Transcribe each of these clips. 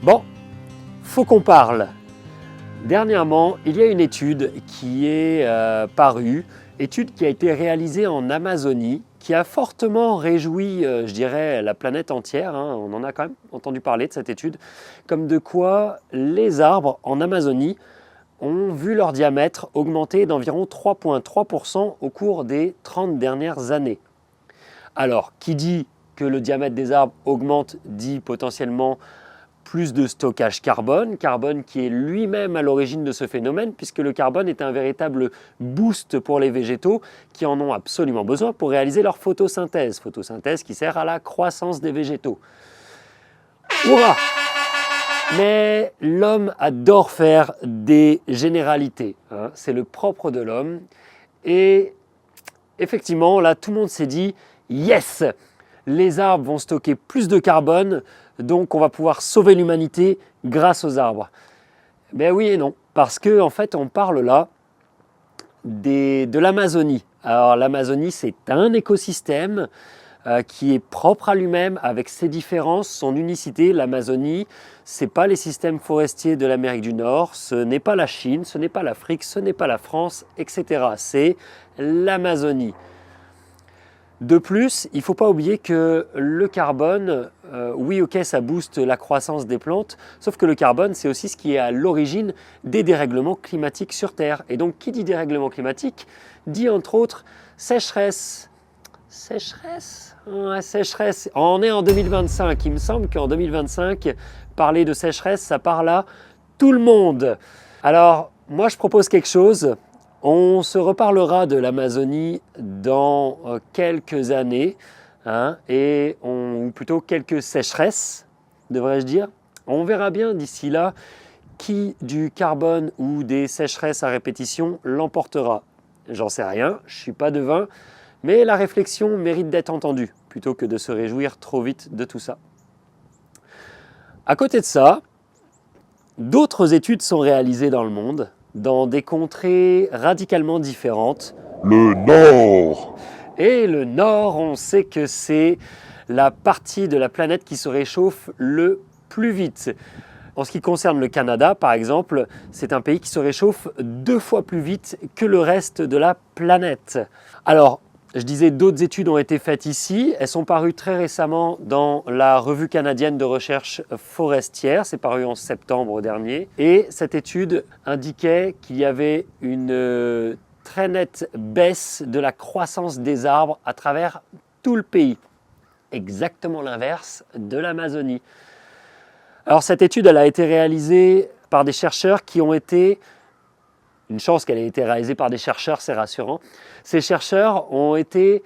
Bon, faut qu'on parle. Dernièrement, il y a une étude qui est parue, étude qui a été réalisée en Amazonie, qui a fortement réjoui, je dirais, la planète entière. On en a quand même entendu parler de cette étude, comme de quoi les arbres en Amazonie ont vu leur diamètre augmenter d'environ 3,3% au cours des 30 dernières années. Alors, qui dit que le diamètre des arbres augmente dit potentiellement plus de stockage carbone, carbone qui est lui-même à l'origine de ce phénomène, puisque le carbone est un véritable boost pour les végétaux qui en ont absolument besoin pour réaliser leur photosynthèse, photosynthèse qui sert à la croissance des végétaux. Hurrah! Mais l'homme adore faire des généralités, c'est le propre de l'homme. Et effectivement, là, tout le monde s'est dit « Yes !» Les arbres vont stocker plus de carbone, donc on va pouvoir sauver l'humanité grâce aux arbres. Ben oui et non, parce qu'en fait on parle là de l'Amazonie. Alors l'Amazonie c'est un écosystème qui est propre à lui-même avec ses différences, son unicité. L'Amazonie, ce n'est pas les systèmes forestiers de l'Amérique du Nord, ce n'est pas la Chine, ce n'est pas l'Afrique, ce n'est pas la France, etc. C'est l'Amazonie. De plus, il ne faut pas oublier que le carbone, oui ok ça booste la croissance des plantes, sauf que le carbone c'est aussi ce qui est à l'origine des dérèglements climatiques sur Terre. Et donc qui dit dérèglement climatique dit entre autres sécheresse. Sécheresse ? Ouais, sécheresse. On est en 2025, il me semble qu'en 2025, parler de sécheresse ça parle à tout le monde. Alors moi je propose quelque chose. On se reparlera de l'Amazonie dans quelques années, ou plutôt quelques sécheresses, devrais-je dire. On verra bien d'ici là qui du carbone ou des sécheresses à répétition l'emportera. J'en sais rien, je ne suis pas devin, mais la réflexion mérite d'être entendue, plutôt que de se réjouir trop vite de tout ça. À côté de ça, d'autres études sont réalisées dans le monde, dans des contrées radicalement différentes. Le Nord. Et le Nord, on sait que c'est la partie de la planète qui se réchauffe le plus vite. En ce qui concerne le Canada, par exemple, c'est un pays qui se réchauffe 2 fois plus vite que le reste de la planète. Alors, je disais, d'autres études ont été faites ici. Elles sont parues très récemment dans la Revue canadienne de recherche forestière. C'est paru en septembre dernier. Et cette étude indiquait qu'il y avait une très nette baisse de la croissance des arbres à travers tout le pays. Exactement l'inverse de l'Amazonie. Alors cette étude, elle a été réalisée par des chercheurs qui ont été... Une chance qu'elle ait été réalisée par des chercheurs, c'est rassurant. Ces chercheurs ont été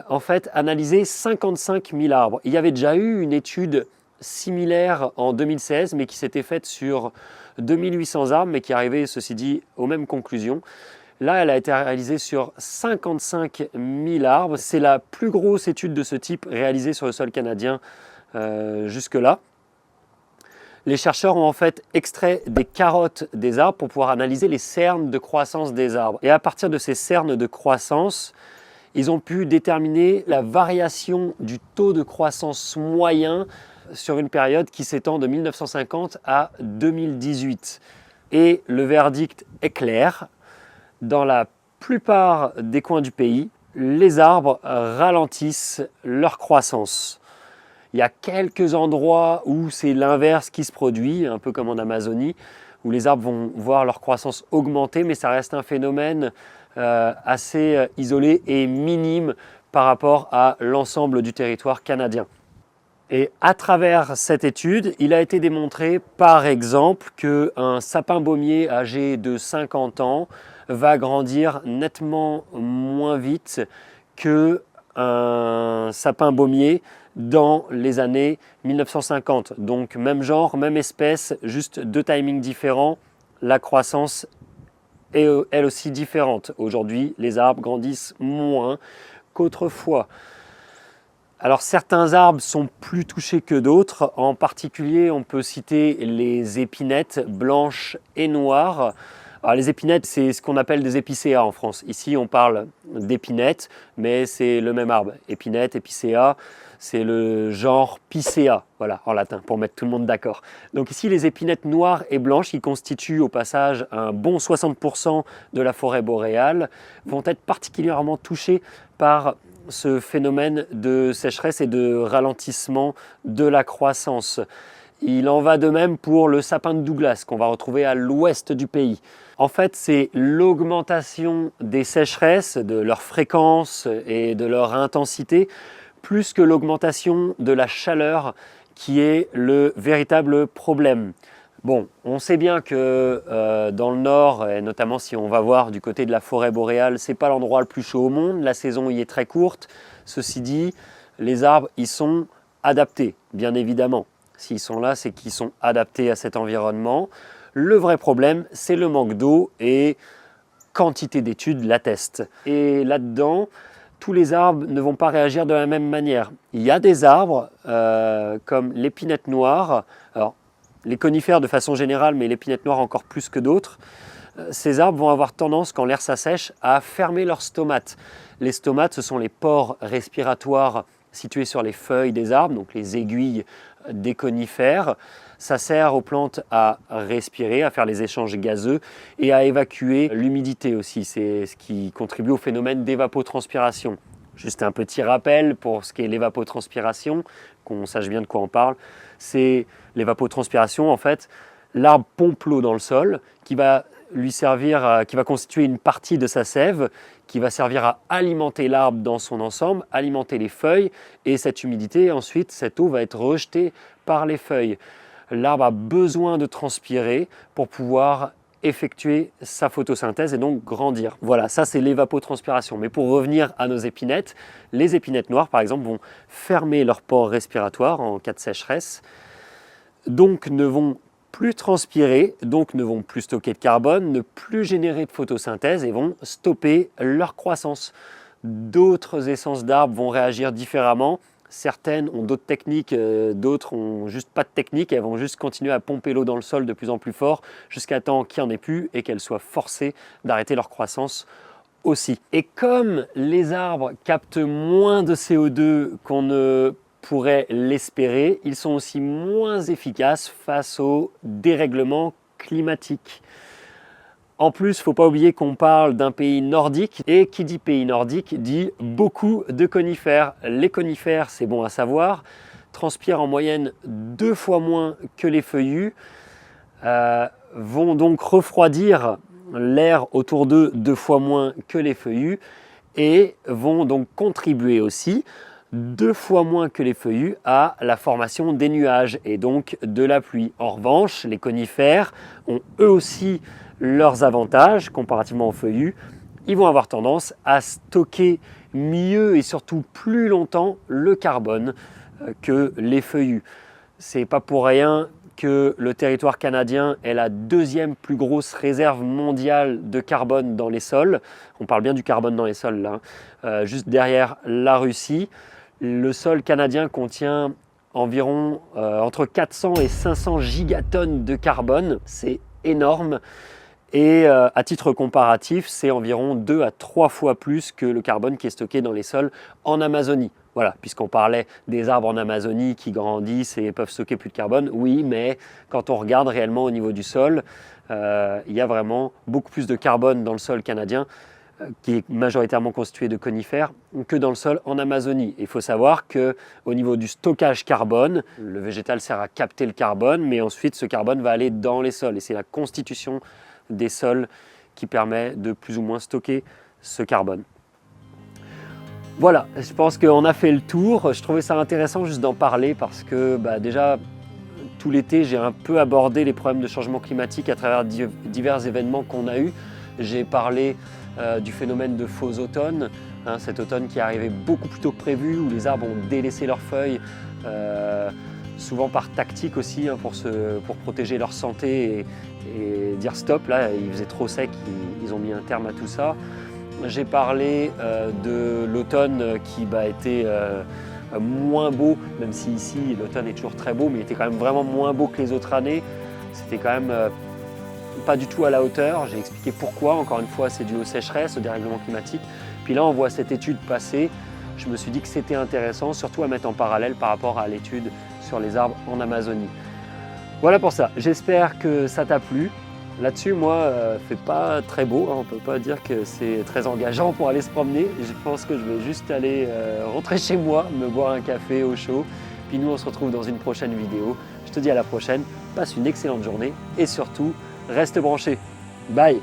en fait analysé 55 000 arbres. Il y avait déjà eu une étude similaire en 2016, mais qui s'était faite sur 2800 arbres, mais qui arrivait, ceci dit, aux mêmes conclusions. Là, elle a été réalisée sur 55 000 arbres. C'est la plus grosse étude de ce type réalisée sur le sol canadien jusque-là. Les chercheurs ont en fait extrait des carottes des arbres pour pouvoir analyser les cernes de croissance des arbres. Et à partir de ces cernes de croissance, ils ont pu déterminer la variation du taux de croissance moyen sur une période qui s'étend de 1950 à 2018. Et le verdict est clair. Dans la plupart des coins du pays, les arbres ralentissent leur croissance. Il y a quelques endroits où c'est l'inverse qui se produit, un peu comme en Amazonie, où les arbres vont voir leur croissance augmenter, mais ça reste un phénomène assez isolé et minime par rapport à l'ensemble du territoire canadien. Et à travers cette étude, il a été démontré par exemple qu'un sapin baumier âgé de 50 ans va grandir nettement moins vite qu'un sapin baumier dans les années 1950. Donc même genre, même espèce, juste 2 timings différents, la croissance est elle aussi différente. Aujourd'hui, les arbres grandissent moins qu'autrefois. Alors certains arbres sont plus touchés que d'autres. En particulier, on peut citer les épinettes blanches et noires. Alors les épinettes, c'est ce qu'on appelle des épicéas en France. Ici, on parle d'épinettes, mais c'est le même arbre. Épinette, épicéa, c'est le genre Picea, voilà, en latin, pour mettre tout le monde d'accord. Donc ici, les épinettes noires et blanches, qui constituent au passage un bon 60% de la forêt boréale, vont être particulièrement touchées par ce phénomène de sécheresse et de ralentissement de la croissance. Il en va de même pour le sapin de Douglas qu'on va retrouver à l'ouest du pays. En fait, c'est l'augmentation des sécheresses, de leur fréquence et de leur intensité, plus que l'augmentation de la chaleur qui est le véritable problème. Bon, on sait bien que dans le nord, et notamment si on va voir du côté de la forêt boréale, ce n'est pas l'endroit le plus chaud au monde, la saison y est très courte. Ceci dit, les arbres y sont adaptés, bien évidemment. S'ils sont là, c'est qu'ils sont adaptés à cet environnement. Le vrai problème, c'est le manque d'eau et quantité d'études l'attestent. Et là-dedans, tous les arbres ne vont pas réagir de la même manière. Il y a des arbres comme l'épinette noire, alors les conifères de façon générale, mais l'épinette noire encore plus que d'autres. Ces arbres vont avoir tendance, quand l'air s'assèche, à fermer leurs stomates. Les stomates, ce sont les pores respiratoires situés sur les feuilles des arbres, donc les aiguilles des conifères. Ça sert aux plantes à respirer, à faire les échanges gazeux et à évacuer l'humidité aussi. C'est ce qui contribue au phénomène d'évapotranspiration. Juste un petit rappel pour ce qu'est l'évapotranspiration, qu'on sache bien de quoi on parle. C'est l'évapotranspiration, en fait, l'arbre pompe l'eau dans le sol qui va lui servir, qui va constituer une partie de sa sève, qui va servir à alimenter l'arbre dans son ensemble, alimenter les feuilles, et cette humidité, ensuite, cette eau va être rejetée par les feuilles. L'arbre a besoin de transpirer pour pouvoir effectuer sa photosynthèse et donc grandir. Voilà, ça c'est l'évapotranspiration. Mais pour revenir à nos épinettes, les épinettes noires, par exemple, vont fermer leurs pores respiratoires en cas de sécheresse, donc ne vont plus transpirer, donc ne vont plus stocker de carbone, ne plus générer de photosynthèse et vont stopper leur croissance. D'autres essences d'arbres vont réagir différemment. Certaines ont d'autres techniques, d'autres ont juste pas de technique, elles vont juste continuer à pomper l'eau dans le sol de plus en plus fort jusqu'à temps qu'il n'y en ait plus et qu'elles soient forcées d'arrêter leur croissance aussi. Et comme les arbres captent moins de CO2 qu'on ne pourrait l'espérer, ils sont aussi moins efficaces face au dérèglement climatique. En plus, il ne faut pas oublier qu'on parle d'un pays nordique, et qui dit pays nordique dit beaucoup de conifères. Les conifères, c'est bon à savoir, transpirent en moyenne 2 fois moins que les feuillus, vont donc refroidir l'air autour d'eux 2 fois moins que les feuillus, et vont donc contribuer aussi 2 fois moins que les feuillus à la formation des nuages et donc de la pluie. En revanche, les conifères ont eux aussi leurs avantages comparativement aux feuillus. Ils vont avoir tendance à stocker mieux et surtout plus longtemps le carbone que les feuillus. C'est pas pour rien que le territoire canadien est la 2e plus grosse réserve mondiale de carbone dans les sols. On parle bien du carbone dans les sols là, juste derrière la Russie. Le sol canadien contient environ entre 400 et 500 gigatonnes de carbone. C'est énorme. Et à titre comparatif, c'est environ 2 à 3 fois plus que le carbone qui est stocké dans les sols en Amazonie. Voilà, puisqu'on parlait des arbres en Amazonie qui grandissent et peuvent stocker plus de carbone. Oui, mais quand on regarde réellement au niveau du sol, il y a vraiment beaucoup plus de carbone dans le sol canadien qui est majoritairement constitué de conifères, que dans le sol en Amazonie. Il faut savoir qu'au niveau du stockage carbone, le végétal sert à capter le carbone, mais ensuite ce carbone va aller dans les sols. Et c'est la constitution des sols qui permet de plus ou moins stocker ce carbone. Voilà, je pense qu'on a fait le tour. Je trouvais ça intéressant juste d'en parler parce que déjà, tout l'été, j'ai un peu abordé les problèmes de changement climatique à travers divers événements qu'on a eus. J'ai parlé du phénomène de faux automne, cet automne qui est arrivé beaucoup plus tôt que prévu, où les arbres ont délaissé leurs feuilles, souvent par tactique aussi, pour protéger leur santé et dire stop, là il faisait trop sec, ils ont mis un terme à tout ça. J'ai parlé de l'automne qui était moins beau, même si ici l'automne est toujours très beau, mais il était quand même vraiment moins beau que les autres années. C'était quand même pas du tout à la hauteur. J'ai expliqué pourquoi, encore une fois, c'est dû aux sécheresses, au dérèglement climatique. Puis là, on voit cette étude passer. Je me suis dit que c'était intéressant, surtout à mettre en parallèle par rapport à l'étude sur les arbres en Amazonie. Voilà pour ça. J'espère que ça t'a plu. Là-dessus, moi, fait pas très beau, hein. On ne peut pas dire que c'est très engageant pour aller se promener. Je pense que je vais juste aller rentrer chez moi, me boire un café au chaud. Puis nous, on se retrouve dans une prochaine vidéo. Je te dis à la prochaine, passe une excellente journée et surtout, reste branché. Bye!